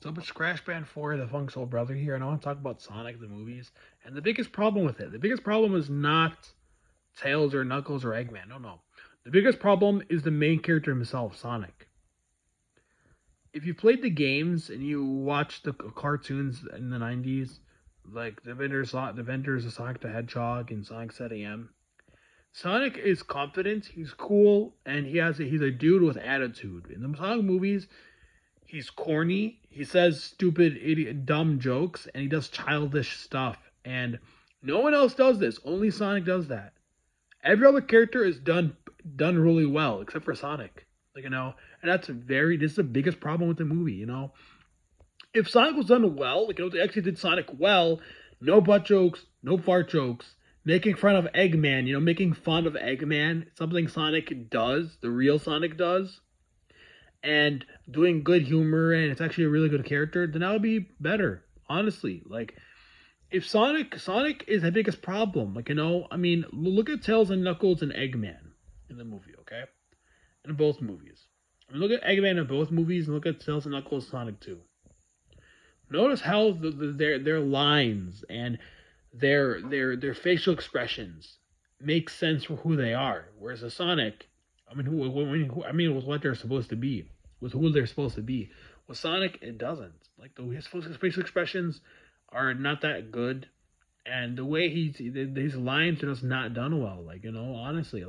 So much Crash Band 4, the Funk Soul Brother here, and I want to talk about Sonic the movies. And the biggest problem with it, the biggest problem is not Tails or Knuckles or Eggman. No, no. The biggest problem is the main character himself, Sonic. If you played the games and you watched the cartoons in the 90s, like the Inventors of Sonic the Hedgehog and Sonic 7 Sonic is confident, he's cool, and he's a dude with attitude. In the Sonic movies, he's corny. He says stupid, idiot, dumb jokes, and he does childish stuff. And no one else does this. Only Sonic does that. Every other character is done really well, except for Sonic. And this is the biggest problem with the movie. If Sonic was done well, they actually did Sonic well, no butt jokes, no fart jokes, making fun of Eggman, making fun of Eggman, something Sonic does, the real Sonic does, and doing good humor, and it's actually a really good character, then that would be better. Honestly, if Sonic is the biggest problem, look at Tails and Knuckles and Eggman in the movie, okay? In both movies. Look at Eggman in both movies, and look at Tails and Knuckles Sonic 2. Notice how their lines and their facial expressions make sense for who they are, whereas a Sonic, with what they're supposed to be, with who they're supposed to be. With Sonic, it doesn't. His facial expressions are not that good, and the way his lines are just not done well. Honestly,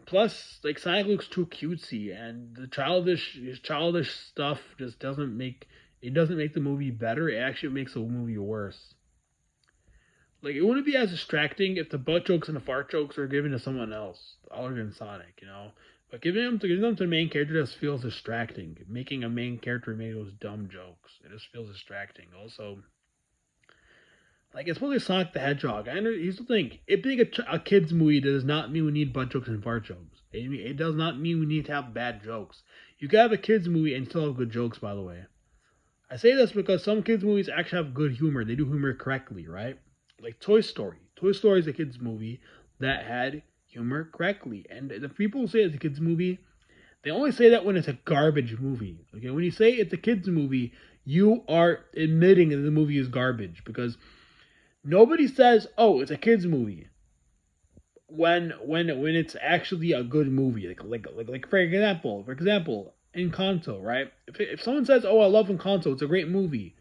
plus, Sonic looks too cutesy, and his childish stuff just doesn't make the movie better. It actually makes the movie worse. It wouldn't be as distracting if the butt jokes and the fart jokes were given to someone else other than Sonic. But giving them to the main character just feels distracting. Making a main character make those dumb jokes, it just feels distracting. Also, it's supposed to be Sonic the Hedgehog. Here's the thing: it being a kids movie does not mean we need butt jokes and fart jokes. It does not mean we need to have bad jokes. You can have a kids movie and still have good jokes. By the way, I say this because some kids movies actually have good humor. They do humor correctly, right? Like Toy Story. Toy Story is a kids movie that had humor correctly. And the people who say it's a kids movie, they only say that when it's a garbage movie. Okay, when you say it's a kids movie, you are admitting that the movie is garbage because nobody says, "Oh, it's a kids movie," when it's actually a good movie. For example, Encanto, right? If someone says, "Oh, I love Encanto, it's a great movie,"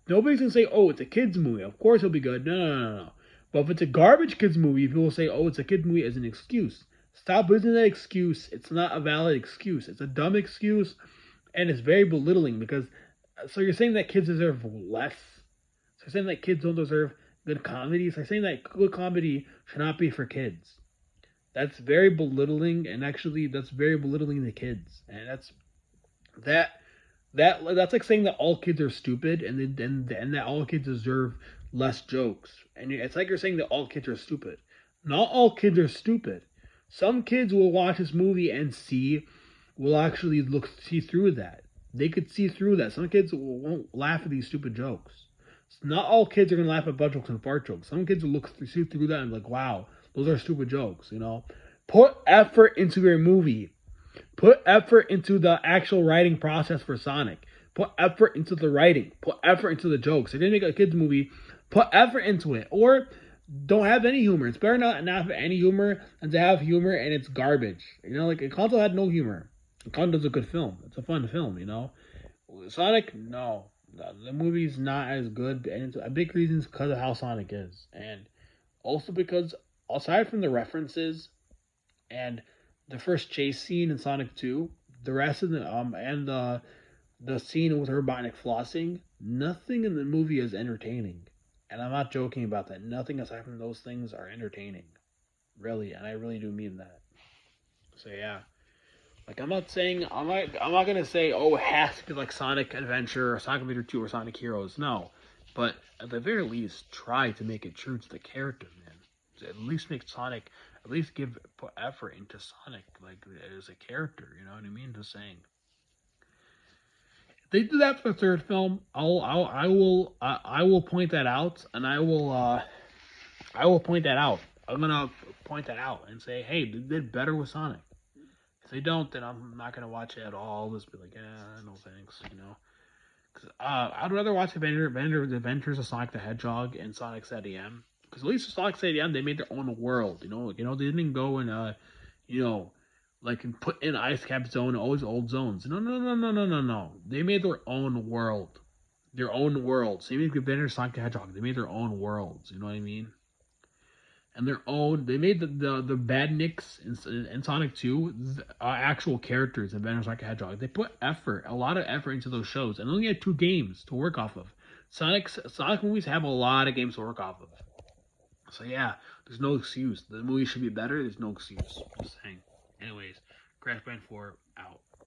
nobody's gonna say, "Oh, it's a kids movie. Of course it'll be good." No, no, no, no. But if it's a garbage kids movie, people will say, "Oh, it's a kids movie" as an excuse. Stop using that excuse. It's not a valid excuse. It's a dumb excuse, and it's very belittling because. So you're saying that kids deserve less? So you're saying that kids don't deserve good comedy? So you're saying that good comedy should not be for kids? That's very belittling, and actually, that's very belittling to kids, and that that's like saying that all kids are stupid and that all kids deserve less jokes. And it's like you're saying that all kids are stupid. Not all kids are stupid. Some kids will watch this movie and will actually see through that. They could see through that. Some kids won't laugh at these stupid jokes. Not all kids are gonna laugh at butt jokes and fart jokes. Some kids will see through that and be like, wow, those are stupid jokes. Put effort into your movie. Put effort into the actual writing process for Sonic. Put effort into the writing. Put effort into the jokes. If you're gonna make a kids movie, put effort into it. Or don't have any humor. It's better not have any humor than to have humor and it's garbage. Encanto had no humor. Encanto's a good film. It's a fun film. Sonic, no. The movie's not as good, and it's a big reason is because of how Sonic is, and also because aside from the references and the first chase scene in Sonic 2, the rest of the scene with Robotnik flossing, nothing in the movie is entertaining. And I'm not joking about that. Nothing aside from those things are entertaining. Really, and I really do mean that. So yeah. I'm not gonna say, oh, it has to be like Sonic Adventure or Sonic Adventure 2 or Sonic Heroes. No. But at the very least, try to make it true to the character, man. At least make Sonic, at least put effort into Sonic, as a character. You know what I mean? Just saying. If they do that for the third film, I will point that out, and I will point that out. I'm gonna point that out and say, hey, they did better with Sonic. If they don't, then I'm not gonna watch it at all. I'll just be like, no thanks. I'd rather watch the Adventures of Sonic the Hedgehog and Sonic's EDM, because at least with Sonic's EDM they made their own world. They didn't go and you know, like and put in Ice Cap Zone and all these old zones. No, no, no, no, no, no, no. They made their own world, their own world. Same with Adventures of Sonic the Hedgehog. They made their own worlds. You know what I mean? And their own. They made the badniks in Sonic 2 actual characters in Adventures of Sonic the Hedgehog. They put effort, a lot of effort into those shows, and only had 2 games to work off of. Sonic movies have a lot of games to work off of. So yeah, there's no excuse. The movie should be better. There's no excuse. Just saying. Anyways, Crash Band 4 out.